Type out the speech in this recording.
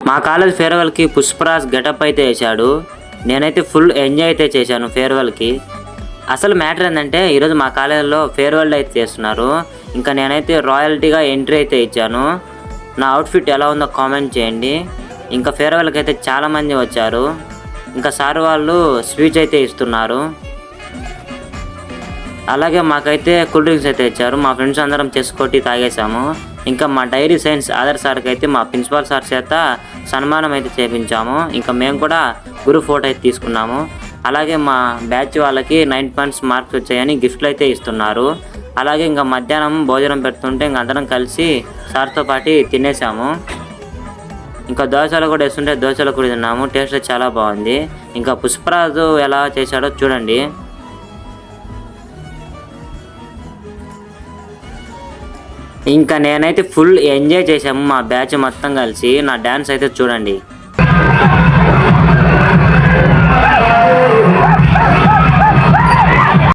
మా college ఫేర్వెల్కి Pushparaj getup అయితే వేశాడు. నేనైతే ఫుల్ ఎంజాయ్ అయితే చేశాను ఫేర్వెల్కి. అసలు మ్యాటర్ ఏంటంటే ఈరోజు మా కాలేజీలో ఫేర్వెల్ అయితే చేస్తున్నారు. ఇంకా నేనైతే రాయల్టీగా ఎంట్రీ అయితే ఇచ్చాను. నా అవుట్ఫిట్ ఎలా ఉందో కామెంట్ చేయండి. ఇంకా ఫేర్వెల్కి అయితే చాలామంది వచ్చారు. ఇంకా సార్ వాళ్ళు స్పీచ్ అయితే ఇస్తున్నారు. అలాగే మాకైతే కూల్ డ్రింక్స్ అయితే ఇచ్చారు. మా ఫ్రెండ్స్ అందరం చేసుకొట్టి తాగేసాము. ఇంకా మా డైరీ సైన్స్ ఆదర్ సార్కి అయితే మా ప్రిన్సిపాల్ సార్ చేత సన్మానం అయితే చేపించాము. ఇంకా మేము కూడా గ్రూప్ ఫోటో అయితే తీసుకున్నాము. అలాగే మా బ్యాచ్ వాళ్ళకి 9 పాయింట్స్ మార్క్స్ వచ్చాయని గిఫ్ట్లు అయితే ఇస్తున్నారు. అలాగే ఇంకా మధ్యాహ్నం భోజనం పెడుతుంటే ఇంకా అందరం కలిసి సార్తో పాటు తినేసాము. ఇంకా దోశలు కూడా వేస్తుంటే దోశలు కూడా తిన్నాము. టేస్ట్ చాలా బాగుంది. ఇంకా పుష్పరాజు ఎలా చేశాడో చూడండి. ఇంకా నేనైతే ఫుల్ ఎంజాయ్ చేశాము మా బ్యాచ్ మొత్తం కలిసి. నా డ్యాన్స్ అయితే చూడండి.